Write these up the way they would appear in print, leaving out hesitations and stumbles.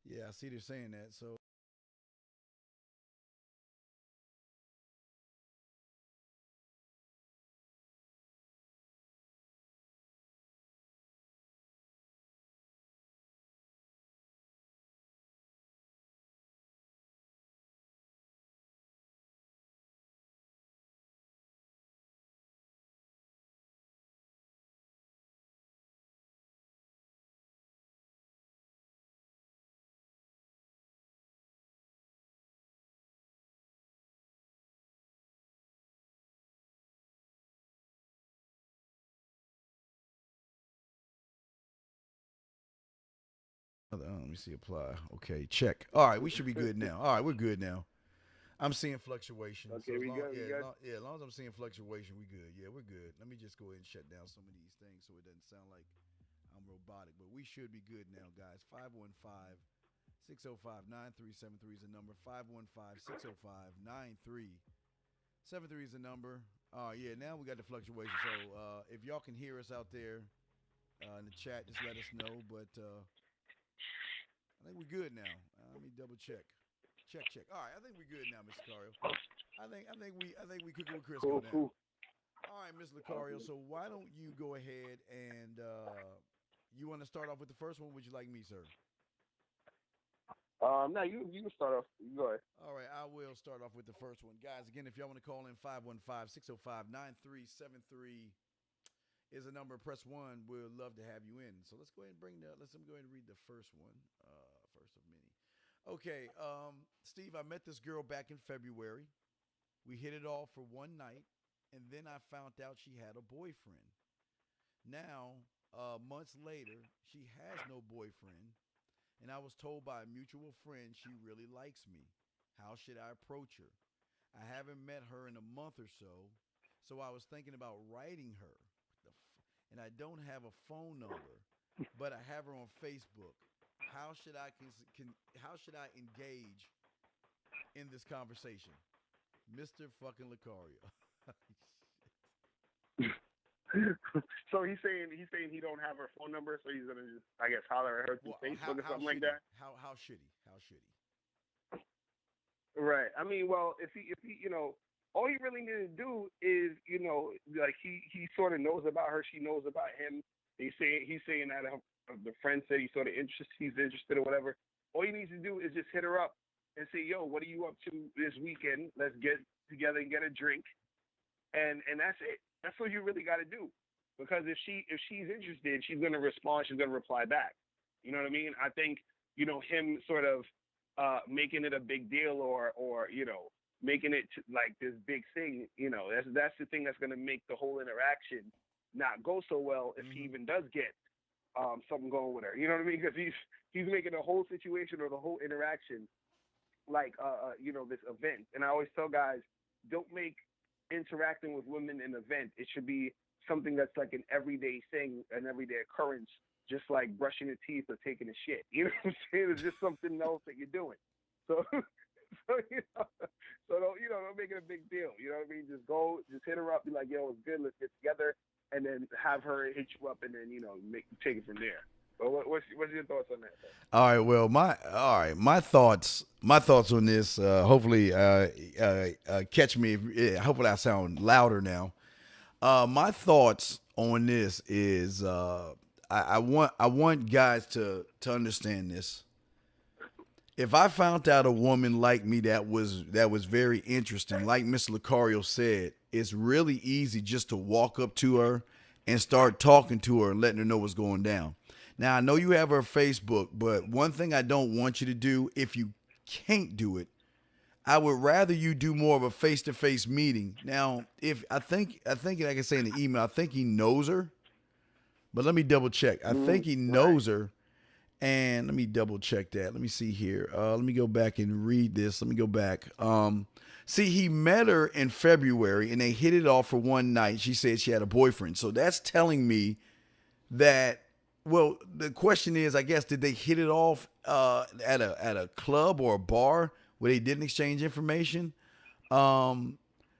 Yeah, I see they're saying that. So let me see apply. Okay, check. All right, we should be good now. All right, we're good now. I'm seeing fluctuation. So Okay, as we long good. We yeah, good. as long as I'm seeing fluctuation, we good. Yeah, we're good. Let me just go ahead and shut down some of these things so it doesn't sound like I'm robotic. But we should be good now, guys. 515 605 9373 is the number. 515 605 9373 is the number. Yeah, now we got the fluctuation. So if y'all can hear us out there in the chat, just let us know. But I think we're good now. Let me double check. Check, check. All right, I think we're good now, Mr. Cario. I think we cooking with Crisco Cool, now. cool. All right, Miss Lucario. So why don't you go ahead and you want to start off with the first one? Would you like me, sir? Now you can start off. You go ahead. All right, I will start off with the first one. Guys, again, if y'all want to call in 515 605 9373 is a number. Press 1. We'd love to have you in. So let's go ahead and let's go ahead and read the first one. First of many. Okay, Steve, I met this girl back in February. We hit it off for one night, and then I found out she had a boyfriend. Now, months later, she has no boyfriend, and I was told by a mutual friend she really likes me. How should I approach her? I haven't met her in a month or so, so I was thinking about writing her. And I don't have a phone number, but I have her on Facebook. How should I how should I engage in this conversation, Mister Fucking Lucario? So he's saying he don't have her phone number, so he's gonna just I guess holler at her through Well, Facebook or how something like should he? that. How should he? How should he? Right. I mean, well, if he all he really needs to do is like he sort of knows about her, she knows about him. He's saying that the friend said he's interested or whatever. All he needs to do is just hit her up and say, "Yo, what are you up to this weekend? Let's get together and get a drink." And that's it. That's what you really got to do. Because if she's interested, she's gonna respond. She's gonna reply back. You know what I mean? I think him sort of making it a big deal or making it like this big thing. That's the thing that's gonna make the whole interaction not go so well if he Mm-hmm. even does get something going with her. You know what I mean? Because he's making the whole situation or the whole interaction like this event. And I always tell guys, don't make interacting with women an event. It should be something that's like an everyday thing, an everyday occurrence, just like brushing your teeth or taking a shit. You know what I'm saying? It's just something else that you're doing. So so don't make it a big deal. You know what I mean? Just hit her up, be like, yo, it's good, let's get together, and then have her hit you up, and then take it from there. But what's your thoughts on that? All right. Well, my thoughts on this. Hopefully, catch me. Hopefully, I sound louder now. My thoughts on this is I want guys to understand this. If I found out a woman like me that was very interesting, like Miss Lucario said, it's really easy just to walk up to her and start talking to her and letting her know what's going down. Now I know you have her Facebook, but one thing I don't want you to do, if you can't do it, I would rather you do more of a face to face meeting. Now, if I think like I say in the email, I think he knows her, but let me double check. I think he Right. knows her, and let me double check that. Let me see here. Let me go back and read this. Let me go back. See, he met her in February, and they hit it off for one night. She said she had a boyfriend, so that's telling me that. Well, the question is, I guess, did they hit it off at a club or a bar where they didn't exchange information? Um,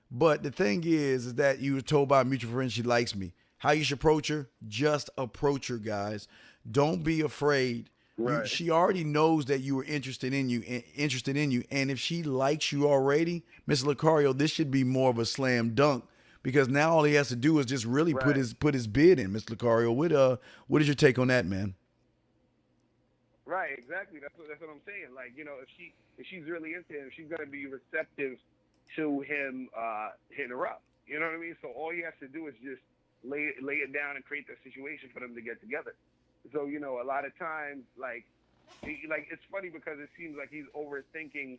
but the thing is that you were told by a mutual friend she likes me. How you should approach her? Just approach her, guys. Don't be afraid. Right. She already knows that you are interested in you, and if she likes you already, Mr. Lucario, this should be more of a slam dunk because now all he has to do is just really Right. put his bid in, Mr. Lucario. What is your take on that, man? Right, exactly. That's what I'm saying. Like, if she's really into him, she's gonna be receptive to him hitting her up. You know what I mean? So all he has to do is just lay it down and create the situation for them to get together. So a lot of times, it's funny because it seems like he's overthinking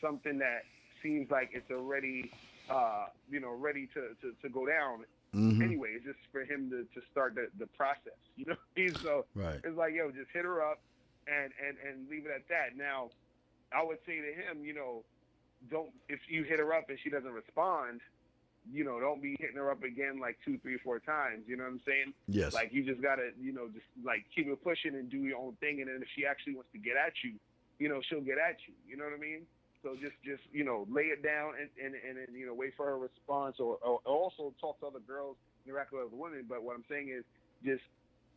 something that seems like it's already ready to go down. Mm-hmm. Anyway, it's just for him to start the process. So Right. it's like, yo, just hit her up and leave it at that. Now, I would say to him, don't, if you hit her up and she doesn't respond, don't be hitting her up again like 2, 3, 4 times. You know what I'm saying? Yes. Like, you just gotta, just like keep it pushing and do your own thing. And then if she actually wants to get at you, she'll get at you. You know what I mean? So just lay it down and wait for her response, or also talk to other girls, interact with other women. But what I'm saying is just,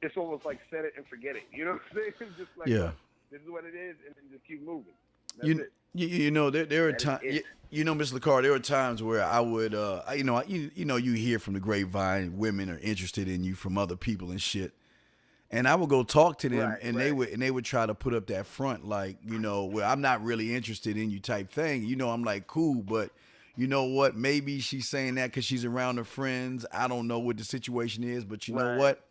it's almost like set it and forget it. You know what I'm saying? Just like, Yeah. this is what it is, and then just keep moving. That's it. There are times, Mr. Lucario, there are times where I would, you hear from the grapevine, women are interested in you from other people and shit. And I would go talk to them, Right, and right. they would try to put up that front, like, well, I'm not really interested in you type thing. I'm like, cool, but you know what? Maybe she's saying that because she's around her friends. I don't know what the situation is, but you know Right. what?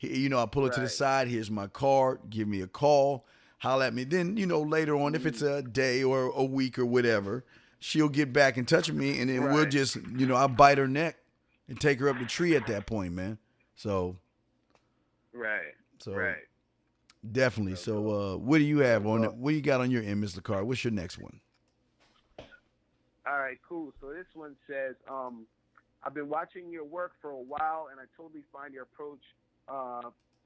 I pull her to the Right. side. Here's my card. Give me a call. Holler at me. Then, later on, if it's a day or a week or whatever, she'll get back in touch with me, and then we'll Right. just, I'll bite her neck and take her up the tree at that point, man. So. Right. So Right. definitely. So what do you have on it? What do you got on your end, Mr. Carr? What's your next one? All right, cool. So this one says, I've been watching your work for a while, and I totally find your approach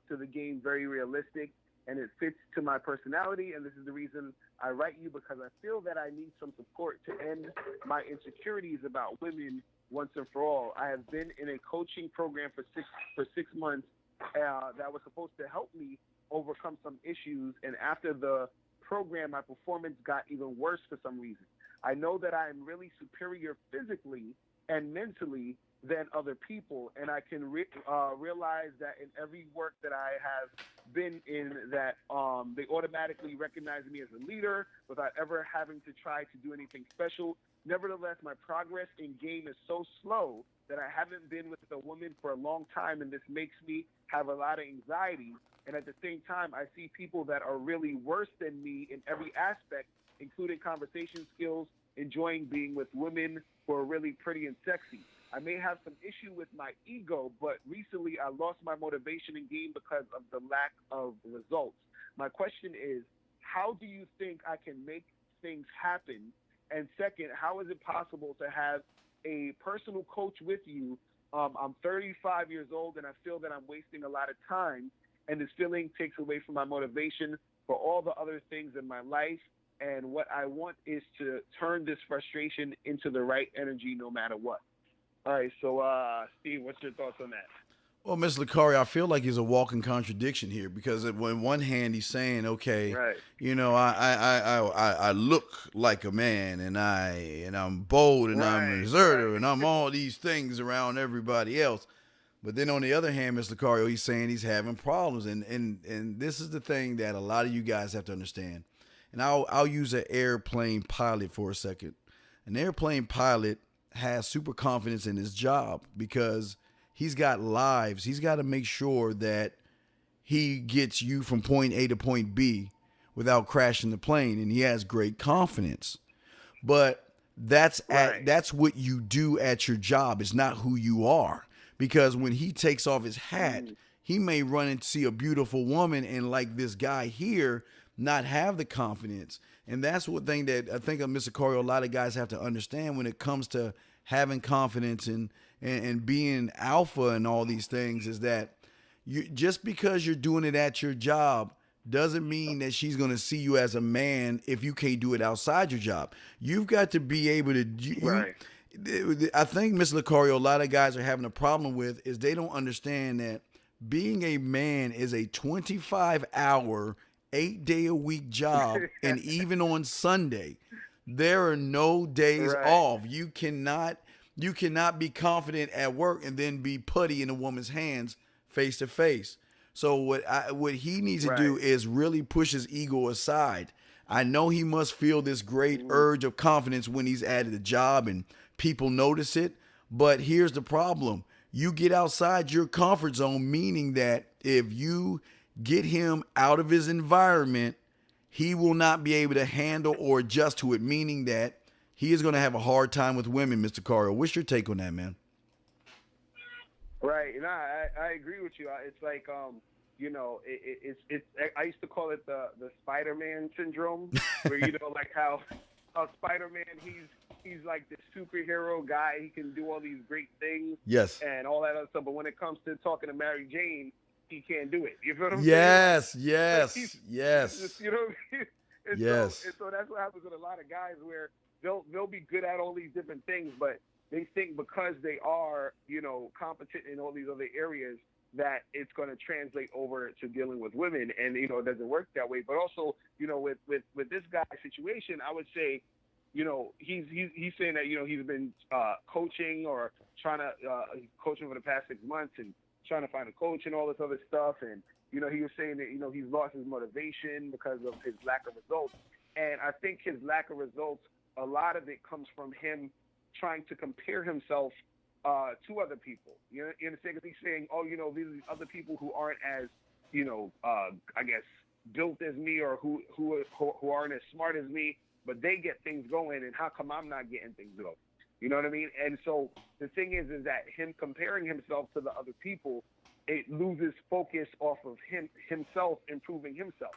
to the game very realistic, and it fits to my personality. And this is the reason I write you, because I feel that I need some support to end my insecurities about women once and for all. I have been in a coaching program for 6 months that was supposed to help me overcome some issues, and after the program, my performance got even worse for some reason. I know that I am really superior physically and mentally than other people, and I can realize that in every work that I have been in, that they automatically recognize me as a leader without ever having to try to do anything special. Nevertheless, my progress in game is so slow that I haven't been with a woman for a long time, and this makes me have a lot of anxiety. And at the same time, I see people that are really worse than me in every aspect, including conversation skills, enjoying being with women who are really pretty and sexy. I may have some issue with my ego, but recently I lost my motivation in game because of the lack of results. My question is, how do you think I can make things happen? And second, how is it possible to have a personal coach with you? I'm 35 years old, and I feel that I'm wasting a lot of time, and this feeling takes away from my motivation for all the other things in my life. And what I want is to turn this frustration into the right energy no matter what. All right, so Steve, what's your thoughts on that? Well, Mr. Lucario, I feel like he's a walking contradiction here because on one hand he's saying, okay, Right. I look like a man, and I'm bold, and I'm Right, assertive, right. and I'm all these things around everybody else. But then on the other hand, Mr. Lucario, he's saying he's having problems, and this is the thing that a lot of you guys have to understand. And I'll use an airplane pilot for a second. An airplane pilot has super confidence in his job because he's got lives. He's got to make sure that he gets you from point A to point B without crashing the plane, and he has great confidence. But that's Right. that's what you do at your job. It's not who you are. Because when he takes off his hat, he may run and see a beautiful woman, and like this guy here, not have the confidence. And that's one thing that I think of Mr. Corio, a lot of guys have to understand when it comes to having confidence and being alpha and all these things, is that you, just because you're doing it at your job doesn't mean that she's going to see you as a man if you can't do it outside your job. You've got to be able to Right. I think, Mr. Lucario, a lot of guys are having a problem with is they don't understand that being a man is a 25-hour 8-day-a-week job, and even on Sunday, there are no days Right. off. You cannot be confident at work and then be putty in a woman's hands face to face. So what he needs to do Right. is really push his ego aside. I know he must feel this great Mm. urge of confidence when he's at a job and people notice it. But here's the problem. You get outside your comfort zone, meaning that if you get him out of his environment, he will not be able to handle or adjust to it, meaning that he is going to have a hard time with women, Mr. Cario. What's your take on that, man? Right. No, I agree with you. It's like it's I used to call it the Spider-Man syndrome, where like how Spider-Man he's like this superhero guy. He can do all these great things Yes. and all that other stuff. But when it comes to talking to Mary Jane, he can't do it. You feel what I'm Yes, saying? yes, He's yes, just, you know what I mean? And yes. so that's what happens with a lot of guys, where they'll be good at all these different things, but they think because they are, competent in all these other areas, that it's going to translate over to dealing with women, and it doesn't work that way. But also, with this guy's situation, I would say, he's saying that he's been coaching or trying to coaching for the past 6 months and trying to find a coach and all this other stuff, and he was saying that he's lost his motivation because of his lack of results. And I think his lack of results, a lot of it comes from him trying to compare himself to other people. You understand? Because he's saying, oh, these are the other people who aren't as, I guess, built as me, or who aren't as smart as me, but they get things going, and how come I'm not getting things going? You know what I mean? And so the thing is that him comparing himself to the other people, it loses focus off of himself improving himself.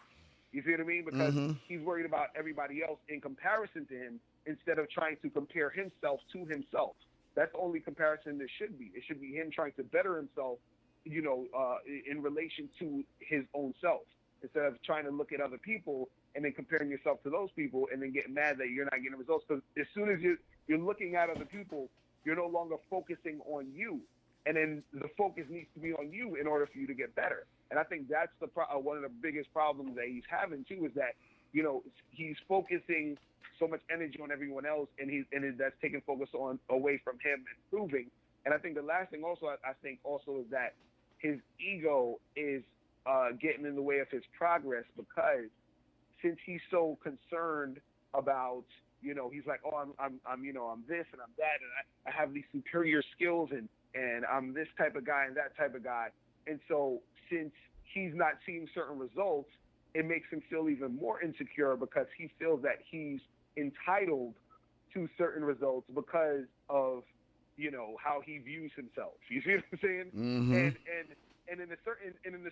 You see what I mean? Because he's worried about everybody else in comparison to him, instead of trying to compare himself to himself. That's the only comparison there should be. It should be him trying to better himself, in relation to his own self, instead of trying to look at other people and then comparing yourself to those people and then getting mad that you're not getting results. Because as soon as you're looking at other people, you're no longer focusing on you. And then the focus needs to be on you in order for you to get better. And I think that's one of the biggest problems that he's having too, is that, he's focusing so much energy on everyone else, and that's taking focus away from him improving. And I think the last thing also, I think also, is that his ego is getting in the way of his progress, because since he's so concerned about, he's like, oh, I'm this and I'm that, and I have these superior skills, and I'm this type of guy and that type of guy. And so since he's not seeing certain results, it makes him feel even more insecure, because he feels that he's entitled to certain results because of, how he views himself. You see what I'm saying? Mm-hmm. And in a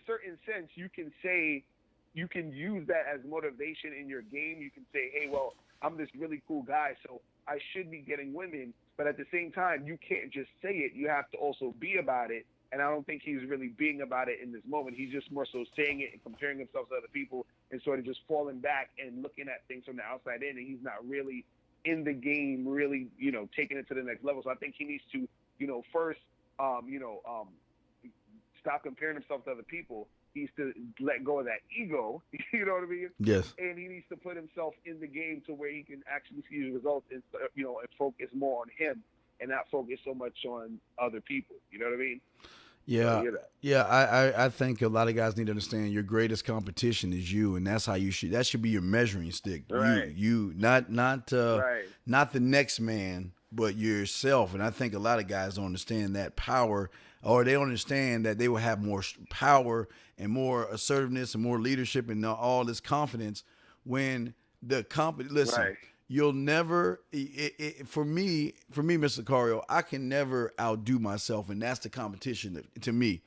certain sense, you can use that as motivation in your game. You can say, hey, well, I'm this really cool guy, so I should be getting women. But at the same time, you can't just say it. You have to also be about it. And I don't think he's really being about it in this moment. He's just more so saying it and comparing himself to other people, and sort of just falling back and looking at things from the outside in. And he's not really in the game, really, taking it to the next level. So I think he needs to, first, stop comparing himself to other people. He needs to let go of that ego, you know what I mean? Yes. And he needs to put himself in the game to where he can actually see the results, and, and focus more on him and not focus so much on other people. You know what I mean? Yeah, I think a lot of guys need to understand your greatest competition is you, and that's how that should be your measuring stick. Right. You, not Right. not the next man, but yourself. And I think a lot of guys don't understand that power, or they don't understand that they will have more power and more assertiveness and more leadership and all this confidence when the listen. Right. You'll never, for me, Mr. Cario, I can never outdo myself, and that's the competition to me.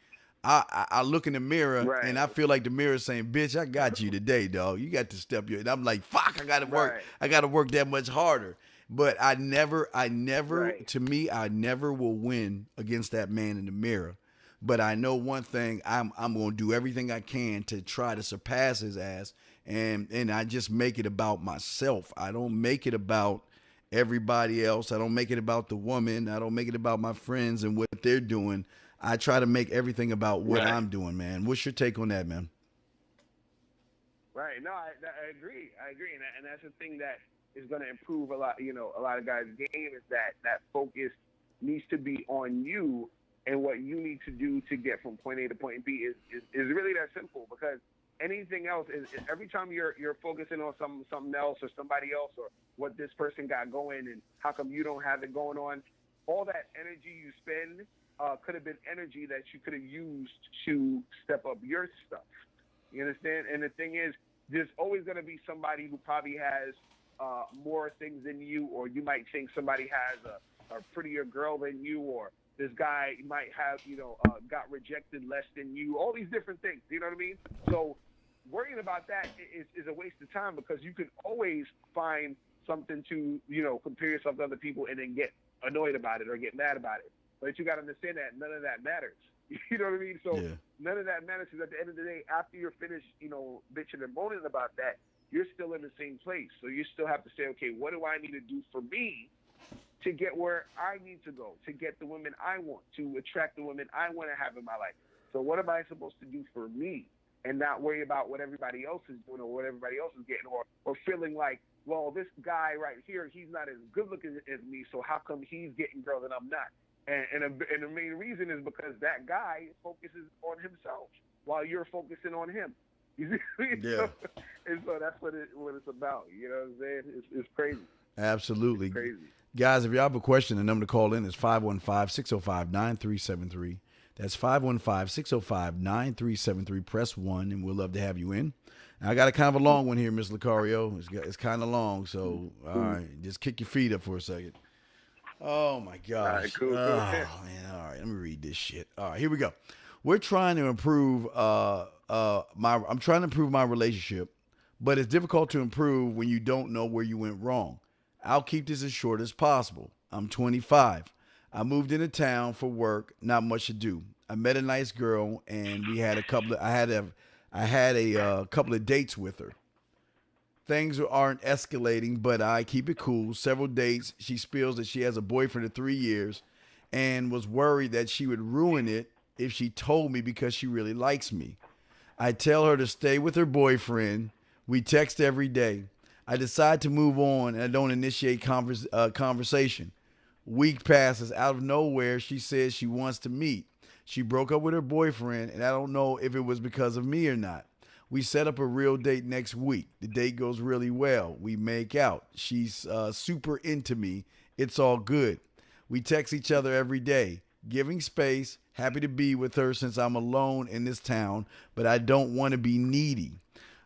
I look in the mirror, Right. and I feel like the mirror saying, "Bitch, I got you today, dog. You got to step your." And I'm like, "Fuck, I got to work. Right. I got to work that much harder." But I never, Right. to me, I never will win against that man in the mirror. But I know one thing: I'm going to do everything I can to try to surpass his ass. And I just make it about myself. I don't make it about everybody else. I don't make it about the woman. I don't make it about my friends and what they're doing. I try to make everything about what Right. I'm doing, man. What's your take on that, man? Right. No, I agree. I agree, and that's the thing that is going to improve a lot. A lot of guys' game is that focus needs to be on you and what you need to do to get from point A to point B is really that simple. Because anything else is every time you're focusing on something else or somebody else or what this person got going and how come you don't have it going on, all that energy you spend could have been energy that you could have used to step up your stuff. You understand? And the thing is, there's always going to be somebody who probably has more things than you, or you might think somebody has a prettier girl than you, or this guy might have, got rejected less than you, all these different things. You know what I mean? So worrying about that is a waste of time, because you can always find something to, compare yourself to other people and then get annoyed about it or get mad about it. But you got to understand that none of that matters. You know what I mean? So none of that matters, because at the end of the day, after you're finished, bitching and moaning about that, you're still in the same place. So you still have to say, okay, what do I need to do for me to get where I need to go, to get the women I want, to attract the women I want to have in my life? So what am I supposed to do for me, and not worry about what everybody else is doing or what everybody else is getting, or feeling like, well, this guy right here, he's not as good looking as me, so how come he's getting girls and I'm not? And the main reason is because that guy focuses on himself while you're focusing on him. You see? Yeah. And so that's what it's about. You know what I'm saying? It's crazy. Absolutely. It's crazy. Guys, if you have a question, the number to call in is 515-605-9373. That's 515-605-9373. Press 1, and we'll love to have you in. And I got a kind of a long one here, Miss Lucario. It's kind of long, so all right, just kick your feet up for a second. Oh, my gosh. All right, cool. Oh, man. All right, let me read this shit. All right, here we go. We're trying to improve I'm trying to improve my relationship, but it's difficult to improve when you don't know where you went wrong. I'll keep this as short as possible. I'm 25. I moved into town for work, not much to do. I met a nice girl, and we had I had a couple of dates with her. Things aren't escalating, but I keep it cool. Several dates, she spills that she has a boyfriend of 3 years and was worried that she would ruin it if she told me because she really likes me. I tell her to stay with her boyfriend. We text every day. I decide to move on, and I don't initiate conversation. Week passes. Out of nowhere, she says she wants to meet. She broke up with her boyfriend, and I don't know if it was because of me or not. We set up a real date next week. The date goes really well. We make out. She's super into me. It's all good. We text each other every day, giving space. Happy to be with her since I'm alone in this town, but I don't want to be needy.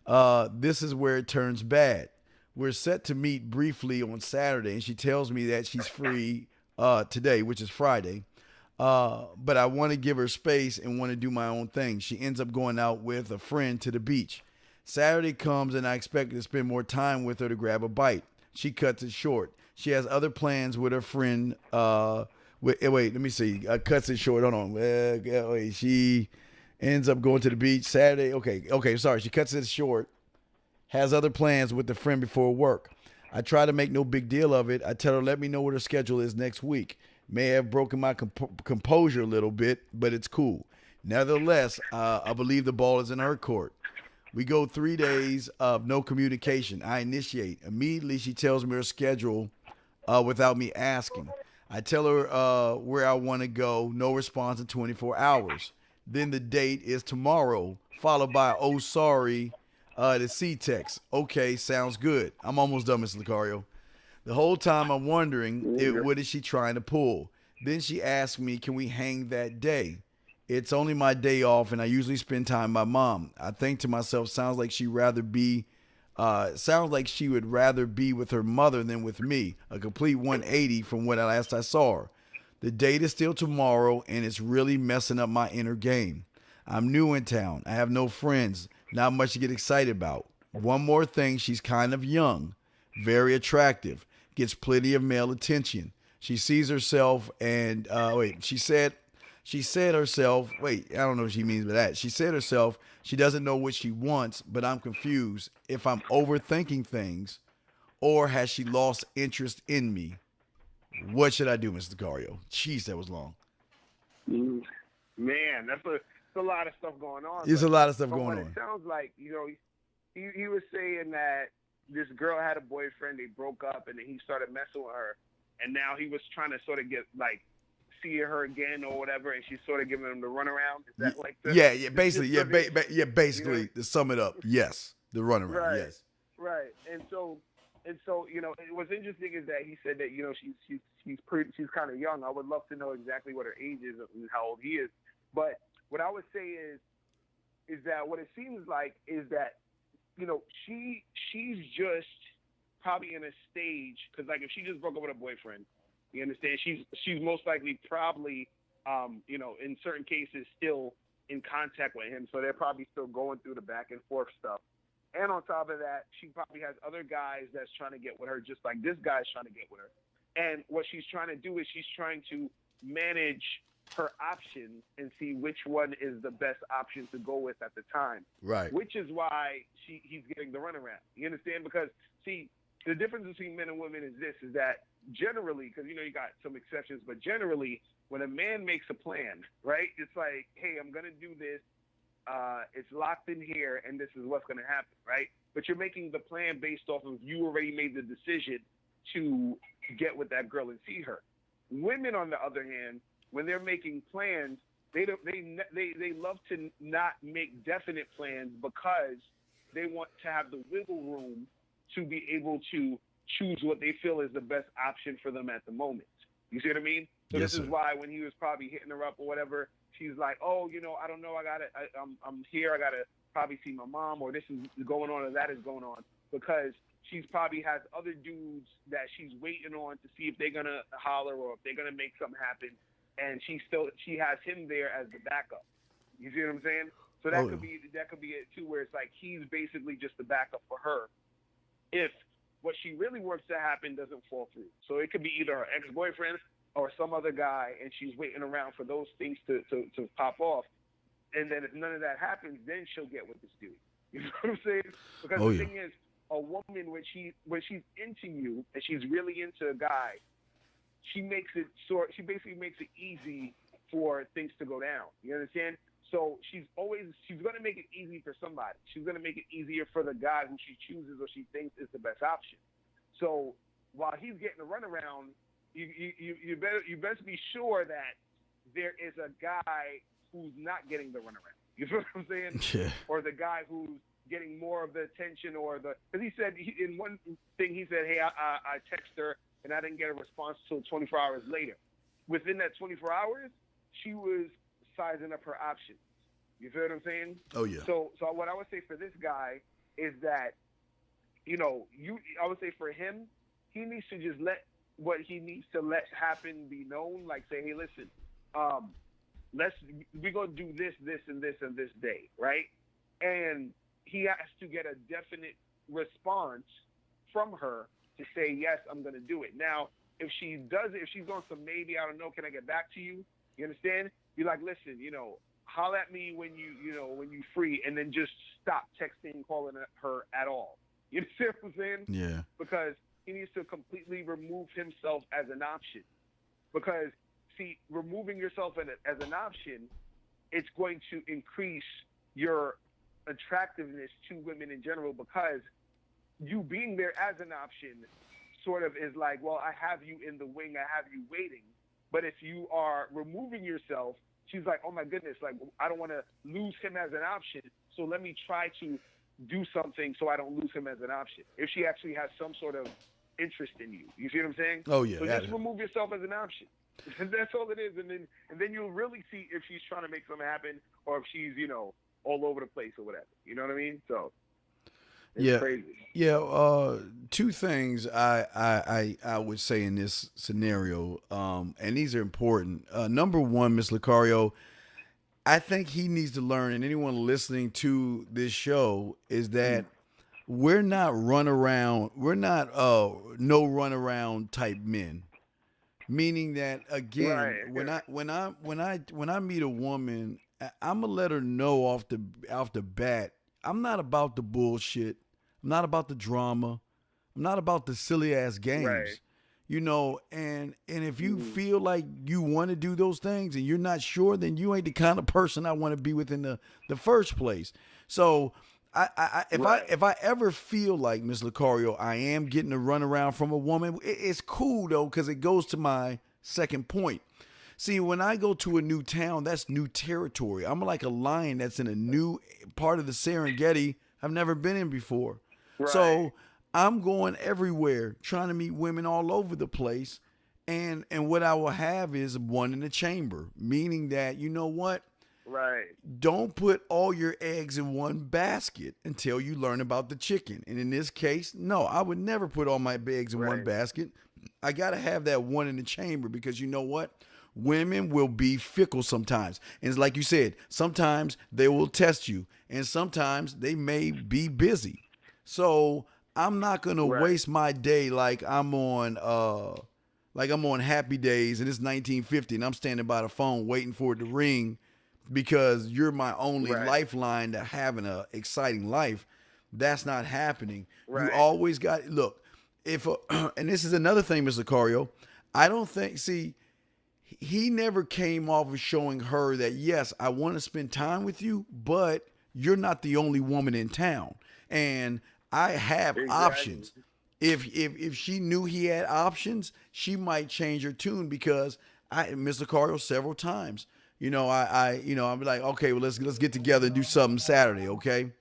This is where it turns bad. We're set to meet briefly on Saturday, and she tells me that she's free today, which is Friday. But I want to give her space and want to do my own thing. She ends up going out with a friend to the beach. Saturday comes, and I expect to spend more time with her to grab a bite. She cuts it short. She has other plans with her friend. Wait, let me see. Cuts it short. Hold on. Wait, she ends up going to the beach Saturday. Okay, sorry. She cuts it short. Has other plans with the friend before work. I try to make no big deal of it. I tell her, let me know what her schedule is next week. May have broken my composure a little bit, but it's cool. Nevertheless, I believe the ball is in her court. We go 3 days of no communication. I initiate. Immediately, she tells me her schedule without me asking. I tell her where I want to go. No response in 24 hours. Then the date is tomorrow, followed by, oh, sorry, the C text. Okay, sounds good. I'm almost done, Mr. Lucario. The whole time I'm wondering, what is she trying to pull? Then she asks me, can we hang that day? It's only my day off, and I usually spend time with my mom. I think to myself, sounds like she would rather be with her mother than with me. A complete 180 from when last I saw her. The date is still tomorrow, and it's really messing up my inner game. I'm new in town. I have no friends. Not much to get excited about. One more thing, she's kind of young, very attractive, gets plenty of male attention. She sees herself and, she said herself, I don't know what she means by that. She said herself, she doesn't know what she wants, but I'm confused if I'm overthinking things or has she lost interest in me? What should I do, Mr. Lucario? Jeez, that was long. Man, that's a lot of stuff going on. There's a lot of stuff going on. It sounds like, he was saying that this girl had a boyfriend, they broke up, and then he started messing with her, and now he was trying to sort of get like see her again or whatever, and she's sort of giving him the runaround. Is that like the yeah, the basically, gist of it? basically, You know? to sum it up, yes, the runaround, Right, yes. right. And so what's interesting is that he said that she's kind of young. I would love to know exactly what her age is and how old he is. But what I would say is that what it seems like is that she's just probably in a stage because like if she just broke up with a boyfriend, you understand she's most likely probably in certain cases still in contact with him, so they're probably still going through the back and forth stuff. And on top of that, she probably has other guys that's trying to get with her, just like this guy's trying to get with her. And what she's trying to do is she's trying to manage her options and see which one is the best option to go with at the time. Right. Which is why he's getting the runaround. You understand? Because, see, the difference between men and women is this, is that generally, because, you got some exceptions, but generally, when a man makes a plan, right, it's like, hey, I'm going to do this. It's locked in here, and this is what's going to happen, right? But you're making the plan based off of you already made the decision to get with that girl and see her. Women, on the other hand, when they're making plans, they love to not make definite plans because they want to have the wiggle room to be able to choose what they feel is the best option for them at the moment. You see what I mean? So Yes, this is sir. why when he was probably hitting her up or whatever, she's like, oh, I don't know, I'm here, I gotta probably see my mom, or this is going on or that is going on, because she's probably has other dudes that she's waiting on to see if they're gonna holler or if they're gonna make something happen, and she has him there as the backup. You see what I'm saying? So that could be it too, where it's like he's basically just the backup for her if what she really wants to happen doesn't fall through. So it could be either her ex-boyfriend or some other guy, and she's waiting around for those things to pop off. And then if none of that happens, then she'll get with this dude. You know what I'm saying? Because the thing is, a woman, when she's into you and she's really into a guy, she basically makes it easy for things to go down. You understand? So she's going to make it easy for somebody. She's going to make it easier for the guy who she chooses or she thinks is the best option. So while he's getting a runaround, you best be sure that there is a guy who's not getting the runaround. You know what I'm saying? Yeah. Or the guy who's getting more of the attention, because he said in one thing he said, hey, I text her and I didn't get a response until 24 hours later. Within that 24 hours, she was sizing up her options. You feel what I'm saying? Oh yeah. So what I would say for this guy is that, I would say for him, he needs to just let what he needs to let happen be known. Like say, hey, listen, we're gonna do this, and this, and this day, right? And he has to get a definite response from her to say, yes, I'm gonna do it. Now, if she's on some maybe, I don't know, can I get back to you? You understand? You're like, listen, holler at me when you free, and then just stop texting, calling her at all. You understand what I'm saying? Yeah. Because he needs to completely remove himself as an option. Because, see, removing yourself as an option, it's going to increase your attractiveness to women in general, because you being there as an option sort of is like, well, I have you in the wing, I have you waiting. But if you are removing yourself, she's like, oh my goodness, like I don't want to lose him as an option, so let me try to do something so I don't lose him as an option. If she actually has some sort of interest in you. You see what I'm saying? Oh yeah. So just remove yourself as an option. That's all it is. And then you'll really see if she's trying to make something happen or if she's, all over the place or whatever. You know what I mean? So it's crazy. Yeah. Two things I would say in this scenario, and these are important. Number one, Miss Lucario, I think he needs to learn, and anyone listening to this show, is that we're not no runaround type men. Meaning that again, Right. when I meet a woman, I'm gonna let her know off the bat, I'm not about the bullshit. I'm not about the drama. I'm not about the silly ass games. Right. And if you feel like you want to do those things and you're not sure, then you ain't the kind of person I want to be with in the first place. So Right. If I ever feel like Miss Lucario, I am getting a run around from a woman, it's cool though because it goes to my second point. See, when I go to a new town, that's new territory. I'm like a lion that's in a new part of the Serengeti I've never been in before. Right. So I'm going everywhere, trying to meet women all over the place. And what I will have is one in the chamber, meaning that, you know what? Right. Don't put all your eggs in one basket until you learn about the chicken. And in this case, no, I would never put all my eggs in one Right. basket. I got to have that one in the chamber because you know what? Women will be fickle sometimes. And it's like you said, sometimes they will test you, and sometimes they may be busy. So I'm not gonna Right. waste my day like I'm on Happy Days and it's 1950 and I'm standing by the phone waiting for it to ring because you're my only Right. lifeline to having a exciting life. That's not happening. You Right. always got look. If and this is another thing, Mr. Cario, I don't think. See, he never came off of showing her that yes, I want to spend time with you, but you're not the only woman in town, and I have Exactly. options. If she knew he had options, she might change her tune because I Mr. Carlo several times. I'm like, okay, well let's get together and do something Saturday, okay?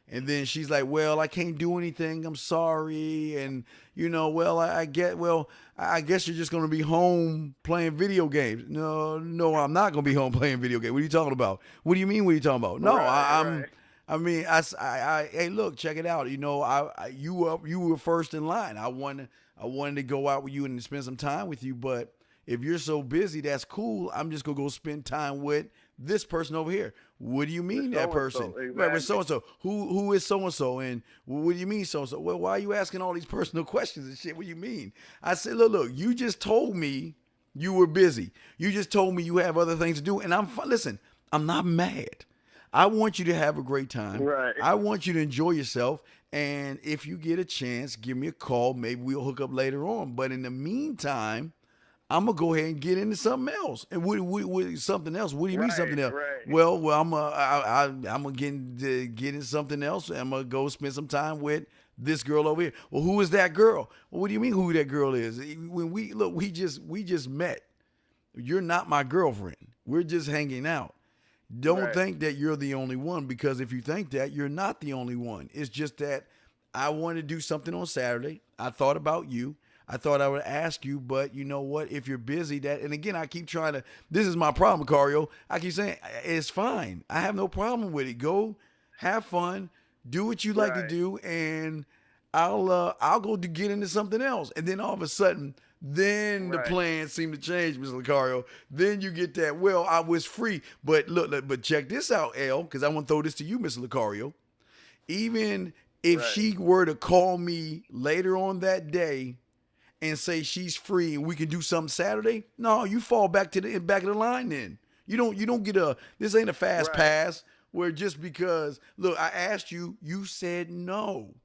And then she's like, "Well, I can't do anything. I'm sorry." And well, I guess you're just gonna be home playing video games. No, no, I'm not gonna be home playing video games. What are you talking about? What do you mean? What are you talking about? No, Right. I'm. Right. I mean, hey, look, check it out. You were first in line. I wanted to go out with you and spend some time with you, but if you're so busy, that's cool. I'm just gonna go spend time with this person over here. What do you With mean so that and so. person? Right, with so Exactly. and so. Who is so and so? And what do you mean so and so? Well, why are you asking all these personal questions and shit? What do you mean? I said, look, you just told me you were busy. You just told me you have other things to do, and listen. I'm not mad. I want you to have a great time. Right. I want you to enjoy yourself. And if you get a chance, give me a call. Maybe we'll hook up later on. But in the meantime, I'm gonna go ahead and get into something else. And what something else? What do you mean Right. something else? Right. Well, I'm gonna get into something else. I'm gonna go spend some time with this girl over here. Well, who is that girl? Well, what do you mean who that girl is? When we just met. You're not my girlfriend. We're just hanging out. Don't Right. think that you're the only one because if you think that, you're not the only one. It's just that I wanted to do something on Saturday. I thought about you. I thought I would ask you, but you know what? If you're busy, and again, I keep trying to. This is my problem, Cario. I keep saying it's fine. I have no problem with it. Go, have fun, do what you like to Right. do, and I'll go to get into something else. And then all of a sudden, then the Right. plans seem to change, Mr. Lucario. Then you get that. Well, I was free, but but check this out, L, because I want to throw this to you, Mr. Lucario. Even if Right. she were to call me later on that day and say she's free and we can do something Saturday, no, you fall back to the back of the line. Then you don't get a. This ain't a fast Right. pass where just because look, I asked you, you said no.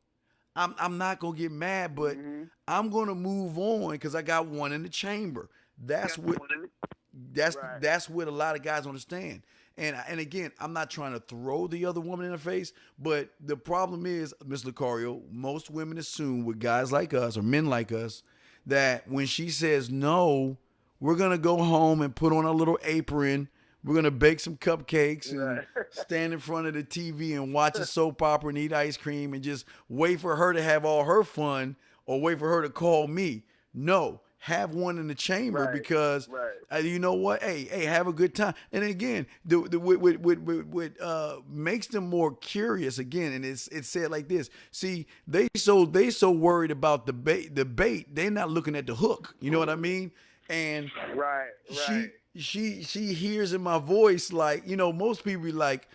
I'm not gonna get mad, but Mm-hmm. I'm gonna move on because I got one in the chamber. That's what Right. that's what a lot of guys understand. And again, I'm not trying to throw the other woman in the face, but the problem is, Miss Lucario, most women assume with guys like us or men like us that when she says no, we're gonna go home and put on a little apron. We're gonna bake some cupcakes and Right. stand in front of the TV and watch a soap opera and eat ice cream and just wait for her to have all her fun or wait for her to call me. No, have one in the chamber Right. because Right. you know what? Hey, have a good time. And again, what makes them more curious again, and it's said like this. See, they so worried about the bait, they're not looking at the hook. You know what I mean? And Right. she Right. she hears in my voice like most people be like,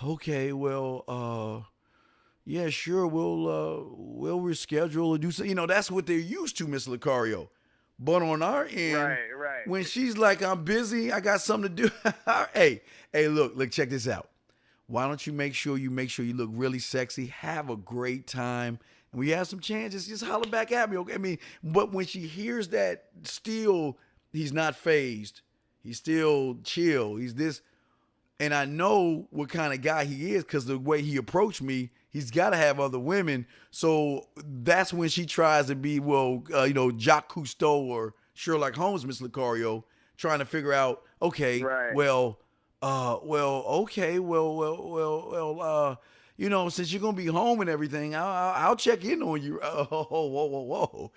okay, well, yeah, sure, we'll reschedule or do so. That's what they're used to, Miss Lucario. But on our end, Right. Right. when she's like, I'm busy, I got something to do. hey, look, check this out. Why don't you make sure you look really sexy, have a great time, and when you have some chances, just holler back at me. Okay? I mean, but when she hears that, still he's not phased. He's still chill. He's this. and I know what kind of guy he is because the way he approached me, he's got to have other women. So that's when she tries to be, well, Jacques Cousteau or Sherlock Holmes, Miss Lucario, trying to figure out, okay, Right. okay, since you're gonna be home and everything, I'll check in on you. Whoa.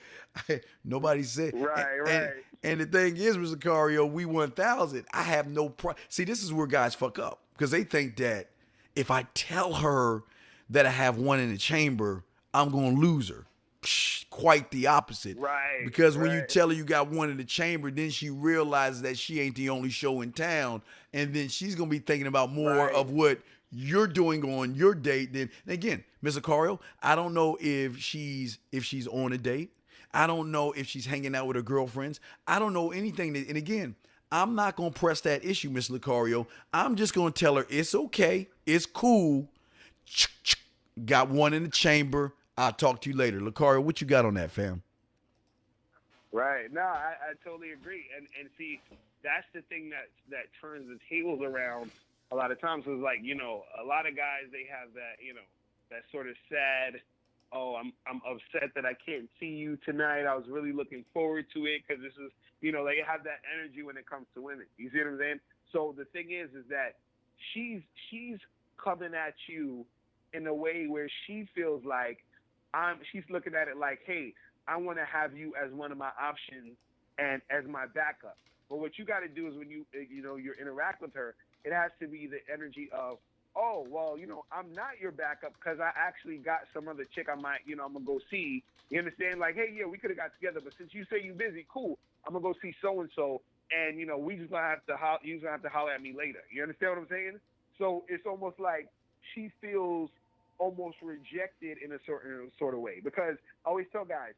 Nobody said. Right. And, Right. and the thing is, Mr. Cario, we 1,000. I have no See, this is where guys fuck up because they think that if I tell her that I have one in the chamber, I'm gonna lose her. Quite the opposite. Right. Because when you Right. tell her you got one in the chamber, then she realizes that she ain't the only show in town, and then she's gonna be thinking about more Right. of what you're doing on your date. Then again, Mr. Cario, I don't know if she's on a date. I don't know if she's hanging out with her girlfriends. I don't know anything. And again, I'm not gonna press that issue, Miss Lucario. I'm just gonna tell her it's okay, it's cool. Got one in the chamber. I'll talk to you later. Lucario, what you got on that, fam? Right. No, I totally agree. And see, that's the thing that turns the tables around a lot of times. Is like, a lot of guys, they have that, that sort of sad, oh, I'm upset that I can't see you tonight. I was really looking forward to it because this is, they have that energy when it comes to women. You see what I'm saying? So the thing is that she's coming at you in a way where she feels like she's looking at it like, hey, I want to have you as one of my options and as my backup. But what you got to do is when you interact with her, it has to be the energy of, oh, well, I'm not your backup because I actually got some other chick I'm going to go see. You understand? Like, hey, yeah, we could have got together, but since you say you're busy, cool, I'm going to go see so-and-so, and, we just going to have to holler at me later. You understand what I'm saying? So it's almost like she feels almost rejected in a certain sort of way. Because I always tell guys,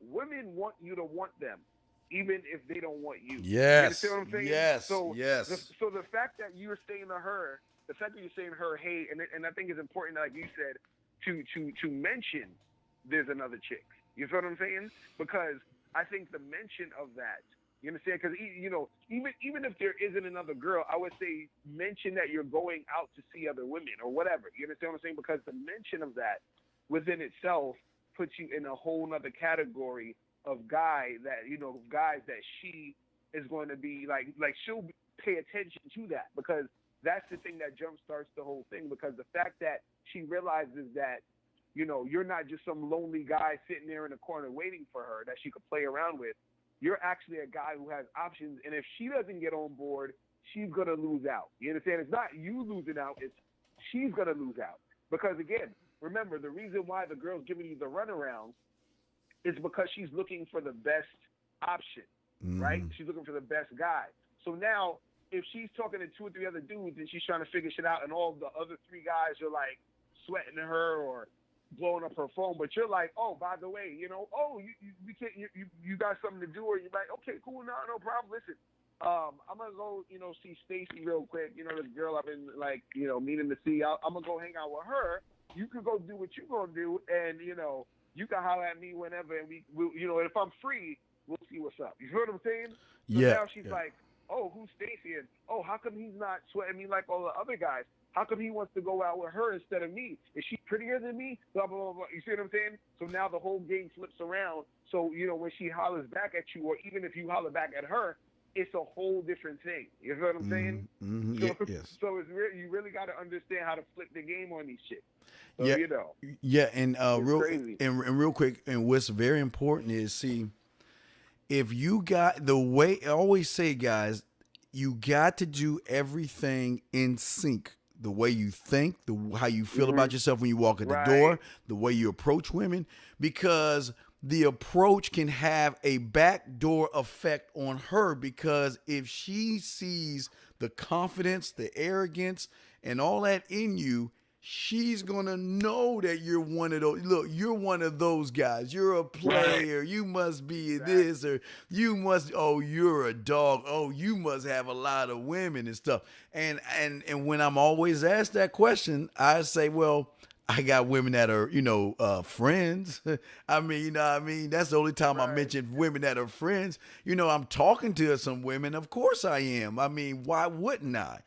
women want you to want them, even if they don't want you. Yes. You understand what I'm saying? Yes. So, yes. So the fact that you're saying to her, hey, and I think it's important, like you said, to mention there's another chick. You feel what I'm saying? Because I think the mention of that, you understand? Because even if there isn't another girl, I would say mention that you're going out to see other women or whatever. You understand what I'm saying? Because the mention of that within itself puts you in a whole nother category of guys that she is going to be like she'll pay attention to that, because that's the thing that jumpstarts the whole thing. Because the fact that she realizes that, you're not just some lonely guy sitting there in the corner waiting for her that she could play around with. You're actually a guy who has options, and if she doesn't get on board, she's going to lose out. You understand? It's not you losing out, it's she's going to lose out. Because, again, remember, the reason why the girl's giving you the runaround is because she's looking for the best option, right? She's looking for the best guy. So now, if she's talking to 2 or 3 other dudes and she's trying to figure shit out, and all the other 3 guys are, like, sweating to her or blowing up her phone, but you're like, oh, by the way, you got something to do, or you're like, okay, cool, no problem. Listen, I'm gonna go, see Stacy real quick. This girl I've been meaning to see. I'm gonna go hang out with her. You can go do what you gonna do, and you can holler at me whenever, and we'll, and if I'm free, we'll see what's up. You feel what I'm saying? So now she's like, oh, who's Stacy? And oh, how come he's not sweating me like all the other guys? How come he wants to go out with her instead of me? Is she prettier than me? Blah, blah, blah, blah. You see what I'm saying? So now the whole game flips around. So, when she hollers back at you, or even if you holler back at her, it's a whole different thing. You know what I'm saying? Mm-hmm. So, yes. So it's you really got to understand how to flip the game on these chicks. So, Yeah, and crazy. real quick, and what's very important is, see, if you got the way I always say, guys, you got to do everything in sync. The way you think, how you feel about yourself when you walk in the door, the way you approach women, because the approach can have a backdoor effect on her. Because if she sees the confidence, the arrogance, and all that in you, she's gonna know that you're one of those. Look, you're one of those guys. You're a player. You must be this, or you must. Oh, you're a dog. Oh, you must have a lot of women and stuff. And when I'm always asked that question, I say, well, I got women that are, friends. I mean, that's the only time I Right. mention women that are friends. I'm talking to some women. Of course I am. I mean, why wouldn't I?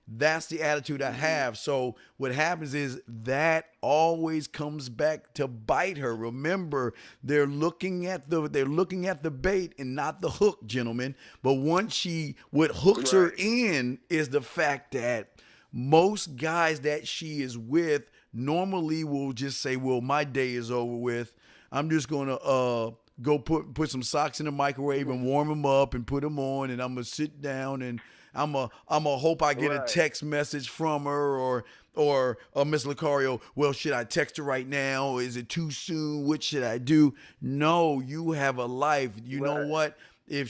That's the attitude I Mm-hmm. have. So what happens is that always comes back to bite her. Remember, they're looking at the bait and not the hook, gentlemen. But what hooks her Right. in is the fact that most guys that she is with normally will just say, "Well, my day is over with. I'm just gonna go put some socks in the microwave and warm them up and put them on, and I'm gonna sit down and I'm a hope I get a Right. text message from her or Miss Lucario. Well, should I text her right now? Is it too soon? What should I do? No, you have a life. You know Right. what? If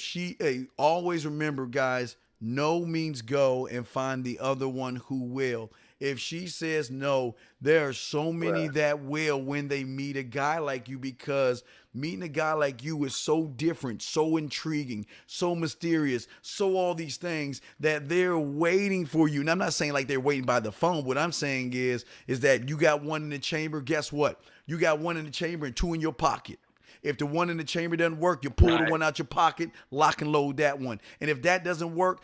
always remember, guys, no means go and find the other one who will. If she says no, there are so many Right. that will when they meet a guy like you, because meeting a guy like you is so different, so intriguing, so mysterious, so all these things that they're waiting for you. And I'm not saying like they're waiting by the phone. What I'm saying is that you got one in the chamber. Guess what? You got one in the chamber and two in your pocket. If the one in the chamber doesn't work, you pull the Right. one out your pocket, lock and load that one. And if that doesn't work,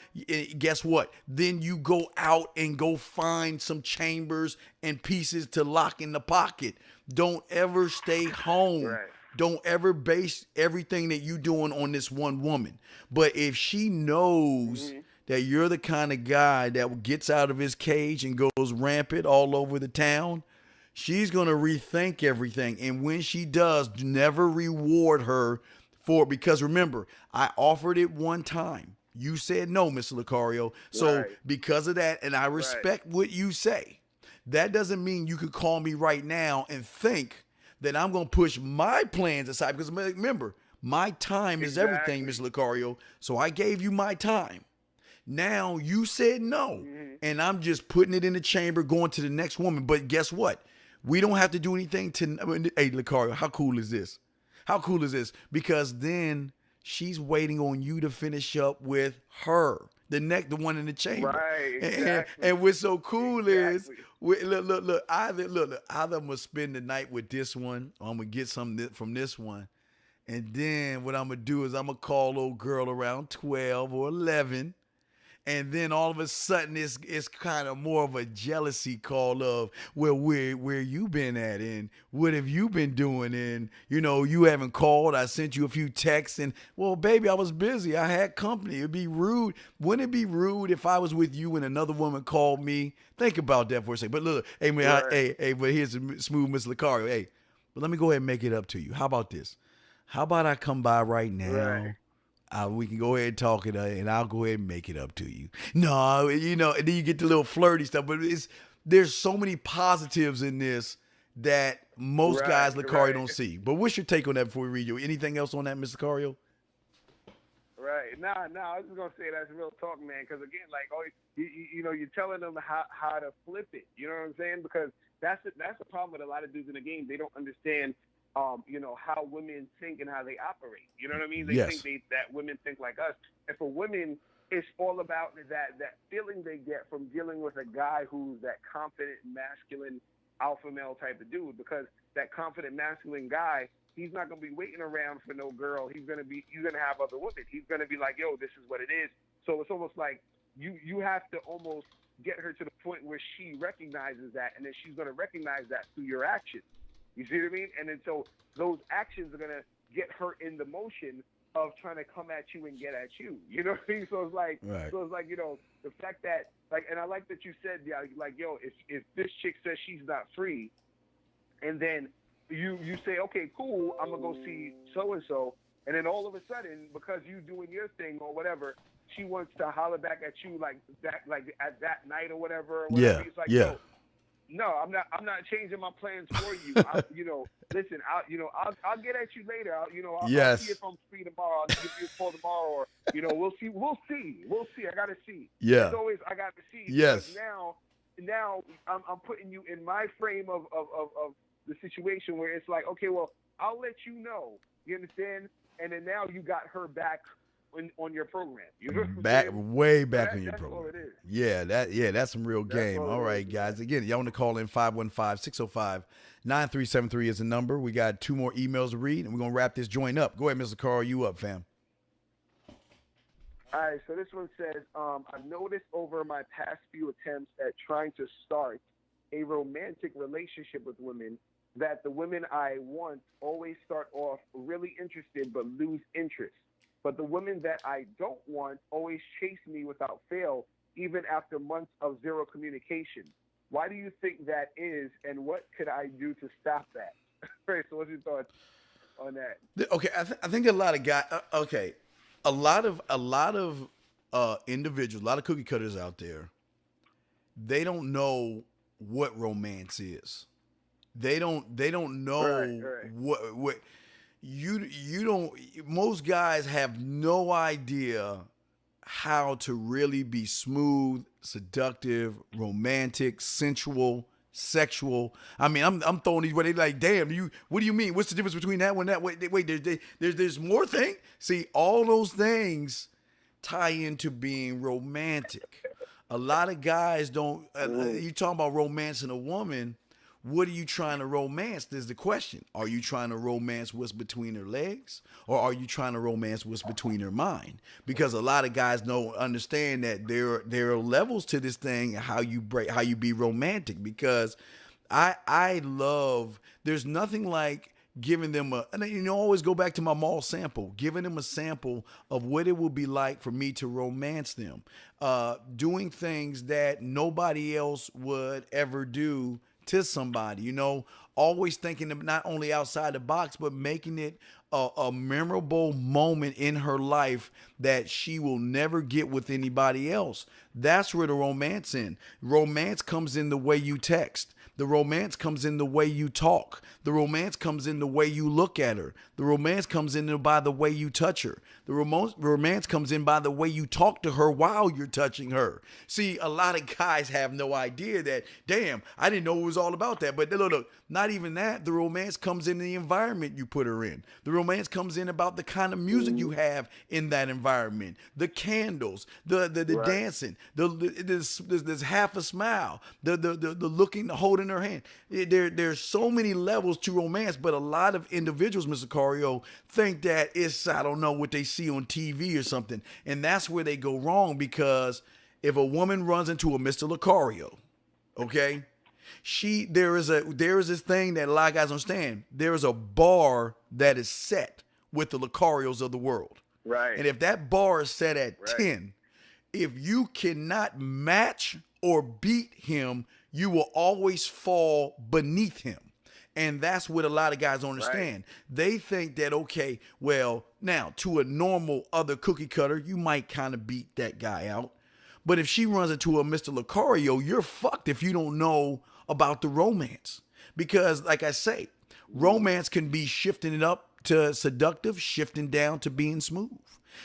guess what? Then you go out and go find some chambers and pieces to lock in the pocket. Don't ever stay home. Right. Don't ever base everything that you doing on this one woman. But if she knows Mm-hmm. that you're the kind of guy that gets out of his cage and goes rampant all over the town, she's going to rethink everything. And when she does, never reward her for it. Because remember, I offered it one time. You said no, Mr. Lucario. So Right. because of that, and I Right. respect what you say, that doesn't mean you could call me right now and think that I'm going to push my plans aside. Because remember, my time is everything, Exactly. Mr. Lucario. So I gave you my time. Now you said no, Mm-hmm. and I'm just putting it in the chamber, going to the next woman. But guess what? We don't have to do anything to. Hey, Lucario, how cool is this? How cool is this? Because then she's waiting on you to finish up with her, the one in the chamber. Right. And, Exactly. and what's so cool is, Exactly. look, either I'm gonna spend the night with this one, or I'm gonna get something from this one. And then what I'm gonna do is I'm gonna call old girl around 12 or 11, and then all of a sudden it's kind of more of a jealousy call of, well, where you been at, and what have you been doing, and you haven't called. I sent you a few texts, and well, baby, I was busy, I had company. It'd be rude. Wouldn't it be rude if I was with you and another woman called me? Think about that for a second. But look, hey man, Right. hey, but here's smooth Miss Lucario. Hey, but let me go ahead and make it up to you. How about this? How about I come by right Right. now? We can go ahead and talk it, and I'll go ahead and make it up to you. No, and then you get the little flirty stuff. But there's so many positives in this that most Right. guys, Lucario, Right. don't see. But what's your take on that before we read you? Anything else on that, Mr. Lucario? Right. Nah. I was just gonna say that's real talk, man. Because again, like, oh, you're telling them how to flip it. You know what I'm saying? Because that's the problem with a lot of dudes in the game. They don't understand, how women think and how they operate. You know what I mean? They Yes. think that women think like us. And for women, it's all about that feeling they get from dealing with a guy who's that confident, masculine, alpha male type of dude. Because that confident, masculine guy, he's not gonna be waiting around for no girl. You're gonna have other women. He's gonna be like, yo, this is what it is. So it's almost like you have to almost get her to the point where she recognizes that, and then she's gonna recognize that through your actions. You see what I mean? And then so those actions are gonna get her in the motion of trying to come at you and get at you. You know what I mean? Right. So it's like, the fact that, like, and I like that you said, yeah, like, yo, if this chick says she's not free, and then you say, okay, cool, I'm gonna go see so and so, and then all of a sudden, because you doing your thing or whatever, she wants to holler back at you like that, like at that night or whatever. Yeah. It's like, Yeah. yo, no, I'm not changing my plans for you. Listen, I'll get at you later. I'll Yes. see if I'm free tomorrow. I'll give you a call tomorrow, or we'll see. I gotta see. Yeah. As always, I got to see. Yes. Because now I'm putting you in my frame of the situation where it's like, okay, well, I'll let you know. You understand? And then now you got her back on your program. You know what I'm Back saying? way So back on your that's all program. it is. That's some real That's game. all All it right, is, guys. man. Again, y'all want to call in 515-605-9373 is the number. We got 2 more emails to read, and we're gonna wrap this joint up. Go ahead, Mr. Carl. You up, fam? All right, so this one says, I've noticed over my past few attempts at trying to start a romantic relationship with women that the women I want always start off really interested but lose interest. But the women that I don't want always chase me without fail, even after months of zero communication. Why do you think that is, and what could I do to stop that? Right, so what's your thoughts on that? Okay, I think a lot of guys. Okay, a lot of individuals, a lot of cookie cutters out there. They don't know what romance is. They don't know Right. what you don't. Most guys have no idea how to really be smooth, seductive, romantic, sensual, sexual. I mean, I'm throwing these where they like, damn, what do you mean? What's the difference between that one and that? Wait, there's more thing. See, all those things tie into being romantic. A lot of guys don't. You talking about romancing a woman? What are you trying to romance? Is the question. Are you trying to romance what's between her legs, or are you trying to romance what's between her mind? Because a lot of guys don't understand that there are levels to this thing. How you be romantic. Because I love. There's nothing like giving them and always go back to my mall sample, giving them a sample of what it will be like for me to romance them, doing things that nobody else would ever do to somebody, always thinking of not only outside the box, but making it a memorable moment in her life that she will never get with anybody else. That's where the romance in. Romance comes in the way you text. The romance comes in the way you talk. The romance comes in the way you look at her. The romance comes in by the way you touch her. The romance comes in by the way you talk to her while you're touching her. See, a lot of guys have no idea that, damn, I didn't know it was all about that. But look, not even that. The romance comes in the environment you put her in. The romance comes in about the kind of music you have in that environment. The candles, the dancing, this half a smile, the looking, the holding her hand. There's so many levels to romance, but a lot of individuals, Mr. Cario, think that it's, I don't know, what they see on TV or something. And that's where they go wrong, because if a woman runs into a Mr. Lucario, okay, there is this thing that a lot of guys understand. There is a bar that is set with the Lucarios of the world. Right. And if that bar is set at Right. 10, if you cannot match or beat him, you will always fall beneath him. And that's what a lot of guys don't understand. Right. They think that, okay, well, now to a normal other cookie cutter, you might kind of beat that guy out. But if she runs into a Mr. Lucario, you're fucked if you don't know about the romance. Because, like I say, romance can be shifting it up to seductive, shifting down to being smooth,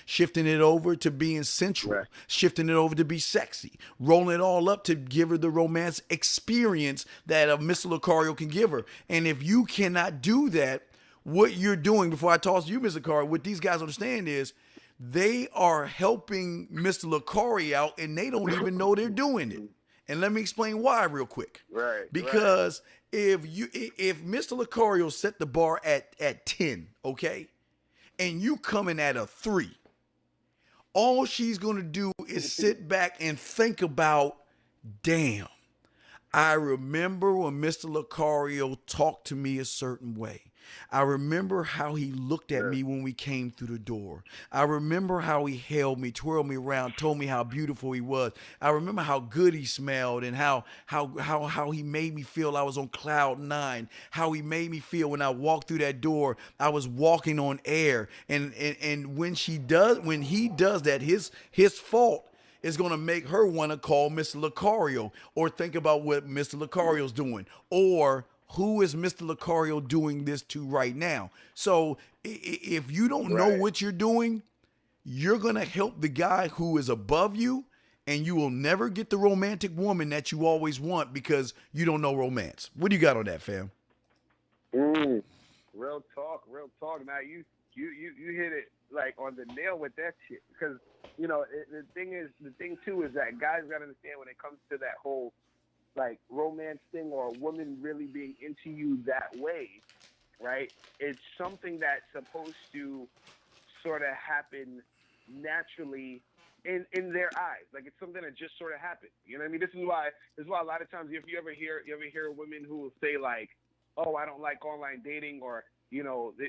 shifting it over to being sensual, right, shifting it over to be sexy, rolling it all up to give her the romance experience that a Mr. Lucario can give her. And if you cannot do that, what you're doing, before I toss you, Mr. Lucario, what these guys understand is they are helping Mr. Lucario out, and they don't even know they're doing it. And let me explain why real quick. Right. Because if Mr. Lucario set the bar at 10, okay, and you coming at a 3, all she's going to do is sit back and think about, damn, I remember when Mr. Lucario talked to me a certain way. I remember how he looked at me when we came through the door. I remember how he held me, twirled me around, told me how beautiful he was. I remember how good he smelled and how he made me feel I was on cloud 9. How he made me feel when I walked through that door, I was walking on air. And when he does that, his fault is going to make her want to call Mr. Lucario or think about what Mr. Lucario's doing, or who is Mr. Lucario doing this to right now? So if you don't know what you're doing, you're going to help the guy who is above you, and you will never get the romantic woman that you always want because you don't know romance. What do you got on that, fam? Real talk. Now You hit it like on the nail with that shit. Because the thing too is that guys gotta understand when it comes to that whole like romance thing or a woman really being into you that way, right? It's something that's supposed to sort of happen naturally in their eyes. Like it's something that just sort of happened. You know what I mean? This is why a lot of times if you ever hear women who will say like, "Oh, I don't like online dating," or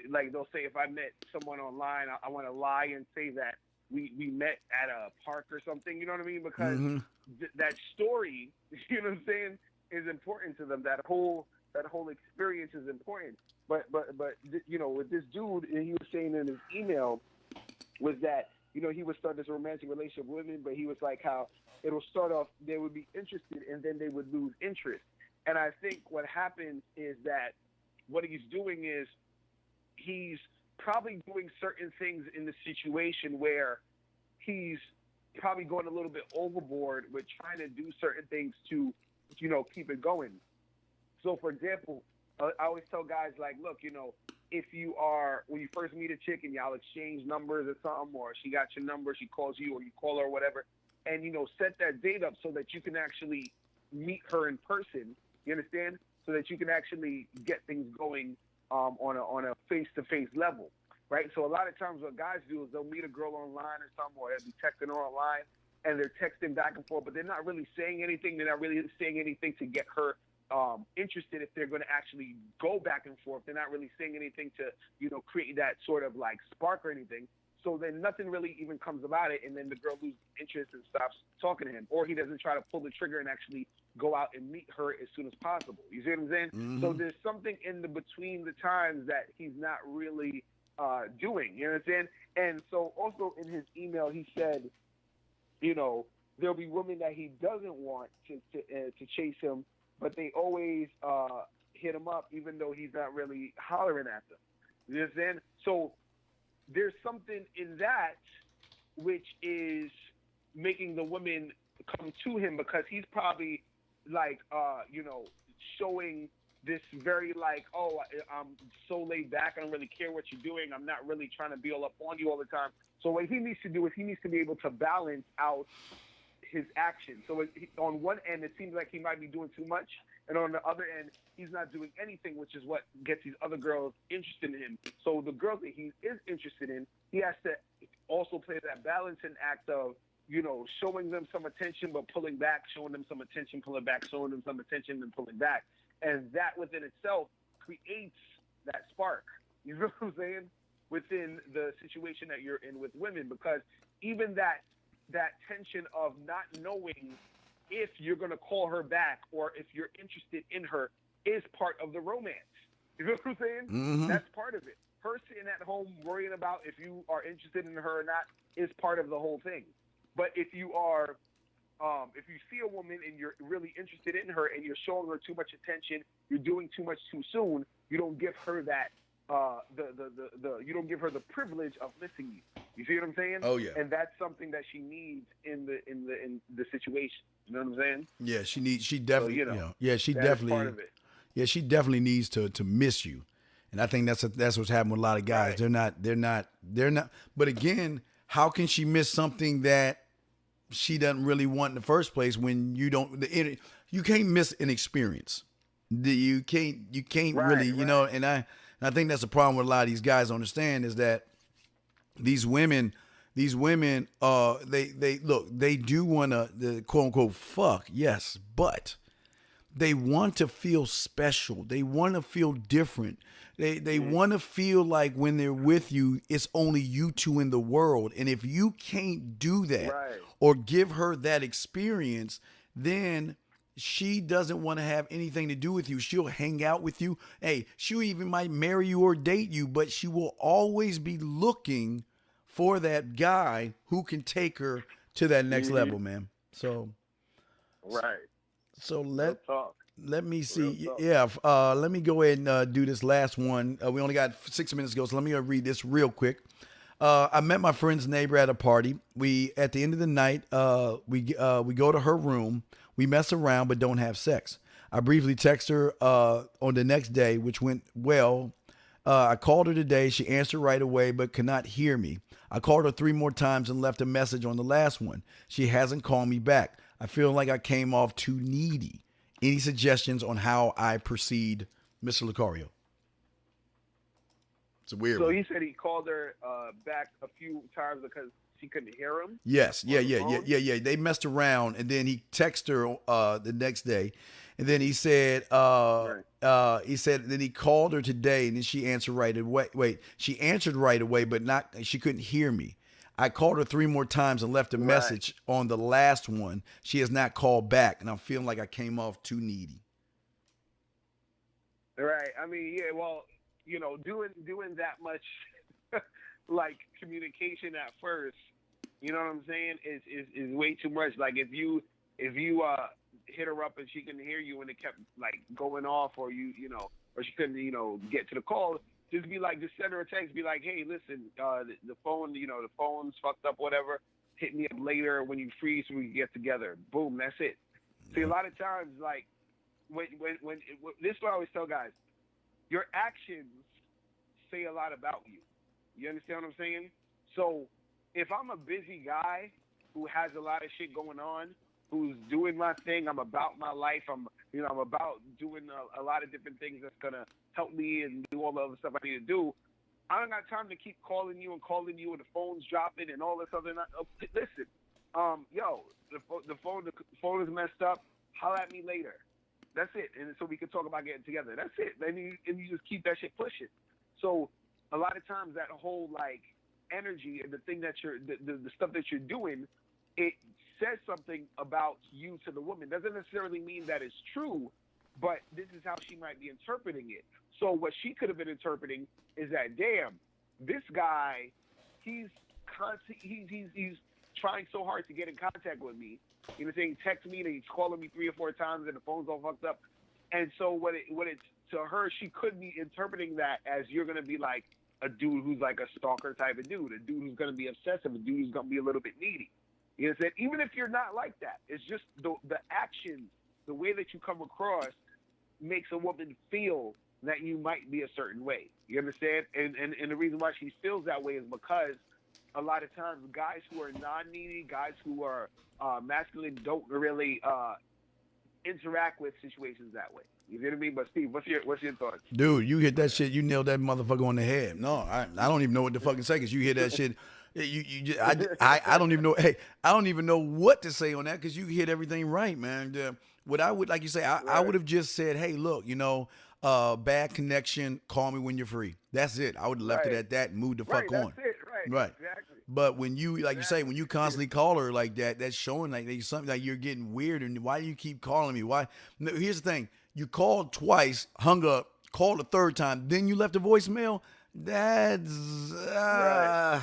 like they'll say, "If I met someone online, I want to lie and say that we met at a park or something." You know what I mean? Because that story, you know what I'm saying, is important to them. That whole experience is important. But with this dude, and he was saying in his email was that he would start this romantic relationship with women, but he was like how it'll start off, they would be interested and then they would lose interest. And I think what happens is that what he's doing is he's probably doing certain things in the situation where he's probably going a little bit overboard with trying to do certain things to, keep it going. So, for example, I always tell guys like, look, if when you first meet a chick and y'all exchange numbers or something, or she got your number, she calls you or you call her or whatever, and, set that date up so that you can actually meet her in person, you understand? So that you can actually get things going on a face-to-face level, right? So a lot of times what guys do is they'll meet a girl online or something, or they'll be texting her online, and they're texting back and forth, but they're not really saying anything. They're not really saying anything to get her interested if they're going to actually go back and forth. They're not really saying anything to, create that sort of like spark or anything. So then nothing really even comes about it, and then the girl loses interest and stops talking to him, or he doesn't try to pull the trigger and actually go out and meet her as soon as possible. You see what I'm saying? Mm-hmm. So there's something in the between the times that he's not really doing. You know what I'm saying? And so also in his email, he said, there'll be women that he doesn't want to chase him, but they always hit him up, even though he's not really hollering at them. You know what I'm saying? So there's something in that which is making the women come to him, because he's probably like, showing this very like, oh, I'm so laid back. I don't really care what you're doing. I'm not really trying to be all up on you all the time. So what he needs to do is he needs to be able to balance out his action. So on one end, it seems like he might be doing too much, and on the other end, he's not doing anything, which is what gets these other girls interested in him. So the girls that he is interested in, he has to also play that balancing act of, showing them some attention but pulling back, showing them some attention, pulling back, showing them some attention and pulling back. And that within itself creates that spark. You know what I'm saying? Within the situation that you're in with women, because even that tension of not knowing if you're going to call her back or if you're interested in her is part of the romance. You know what I'm saying? Mm-hmm. That's part of it. Her sitting at home worrying about if you are interested in her or not is part of the whole thing. But if you are, if you see a woman and you're really interested in her and you're showing her too much attention, you're doing too much too soon, you don't give her that, you don't give her the privilege of missing you. You see what I'm saying? Oh yeah. And that's something that she needs in the situation. You know what I'm saying? Yeah, she definitely, so, yeah, she definitely, part of it. Yeah, she definitely needs to miss you. And I think that's what's happening with a lot of guys. Right. They're not. But again, how can she miss something that she doesn't really want in the first place when you don't? You can't miss an experience. You can't really, right. And I think that's the problem with a lot of these guys. Understand is that these women, they do want to quote unquote fuck, yes, but they want to feel special. They want to feel different. They want to feel like when they're with you, it's only you two in the world. And if you can't do that or give her that experience, then she doesn't want to have anything to do with you. She'll hang out with you. Hey, she even might marry you or date you, but she will always be looking for that guy who can take her to that next level, man. So, So let me see. Yeah. Let me go ahead and do this last one. We only got 6 minutes to go, so let me read this real quick. I met my friend's neighbor at a party. At the end of the night, we go to her room. We mess around but don't have sex. I briefly text her on the next day, which went well. I called her today. She answered right away, but could not hear me. I called her 3 more times and left a message on the last one. She hasn't called me back. I feel like I came off too needy. Any suggestions on how I proceed, Mr. Lucario? It's a weird So one. he said he called her back a few times because she couldn't hear him. Yes, yeah, on the yeah, yeah, phone? yeah, yeah. They messed around, and then he texted her the next day, and then he said, Right. then he called her today, and then she answered right away. Wait, she answered right away, but not. She couldn't hear me. I called her 3 more times and left a Right. message on the last one. She has not called back, and I'm feeling like I came off too needy. Right. I mean, yeah. Well, doing that much like communication at first, you know what I'm saying, is way too much. Like if you hit her up and she couldn't hear you and it kept like going off, or or she couldn't get to the call, just send her a text, be like, hey, listen, the phone, the phone's fucked up, whatever. Hit me up later when you free so we can get together. Boom, that's it. See, a lot of times, like when this is what I always tell guys, your actions say a lot about you. You understand what I'm saying? So if I'm a busy guy who has a lot of shit going on, who's doing my thing, I'm about my life, I'm about doing a lot of different things that's gonna help me and do all the other stuff I need to do, I don't got time to keep calling you and the phone's dropping and all this other. Listen, the phone is messed up. Holler at me later. That's it, and so we can talk about getting together. That's it. Then you just keep that shit pushing. So a lot of times that whole like energy and the thing that the stuff that you're doing, it says something about you to the woman. Doesn't necessarily mean that it's true, but this is how she might be interpreting it. So what she could have been interpreting is that, damn, this guy, he's trying so hard to get in contact with me. You know, saying text me and he's calling me 3 or 4 times and the phone's all fucked up. And so what it's to her, she could be interpreting that as you're gonna be like a dude who's like a stalker type of dude, a dude who's gonna be obsessive, a dude who's gonna be a little bit needy. You know what I'm saying? Even if you're not like that, it's just the actions, the way that you come across makes a woman feel that you might be a certain way. You understand? And the reason why she feels that way is because a lot of times guys who are non-needy, guys who are masculine, don't really interact with situations that way. You know what I mean? But Steve, what's your thoughts? Dude, you hit that shit. You nailed that motherfucker on the head. No, I don't even know what the fucking say. Cause you hit that shit. I don't even know. Hey, I don't even know what to say on that because you hit everything right, man. What I would, like you say, I would have just said, hey, look, bad connection. Call me when you're free. That's it. I would have left it at that and moved the fuck on. That's it. Right. Exactly. But when you, like you say, when you constantly call her like that, that's showing like there's something like you're getting weird. And why do you keep calling me? Why? No, here's the thing. You called twice, hung up, called a third time, then you left a voicemail. That's I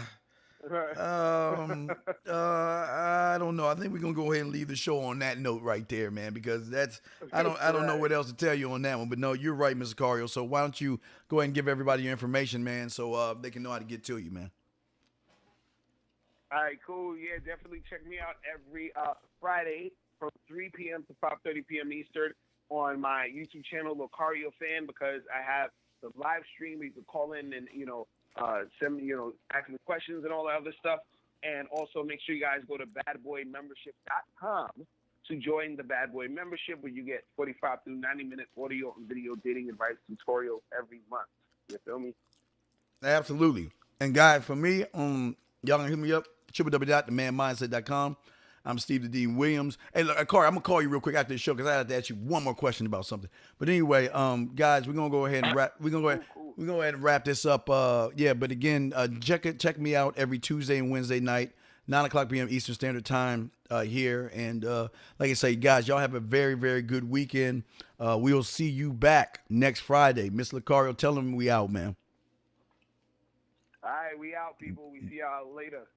don't know. I think we're gonna go ahead and leave the show on that note right there, man, because that's I don't know what else to tell you on that one. But no, you're right, Mr. Cario. So why don't you go ahead and give everybody your information, man, so they can know how to get to you, man. All right, cool. Yeah, definitely check me out every Friday from 3 p.m. to 5:30 p.m. Eastern on my YouTube channel, Lucario Fan, because I have the live stream where you can call in and send me ask me questions and all that other stuff. And also make sure you guys go to badboymembership.com to join the Bad Boy membership, where you get 45 to 90-minute audio and video dating advice tutorials every month. You feel me? Absolutely. And guys, for me, y'all can hit me up, www.themanmindset.com. I'm Steve the Dean Williams. Hey, look, Corey, I'm gonna call you real quick after the show because I have to ask you one more question about something. But anyway, guys, we're gonna go ahead and wrap. We're gonna go ahead and wrap this up. But again, check me out every Tuesday and Wednesday night, 9:00 p.m. Eastern Standard Time here. And like I say, guys, y'all have a very, very good weekend. We'll see you back next Friday. Mr. Lucario, tell them we out, man. All right, we out, people. We see y'all later.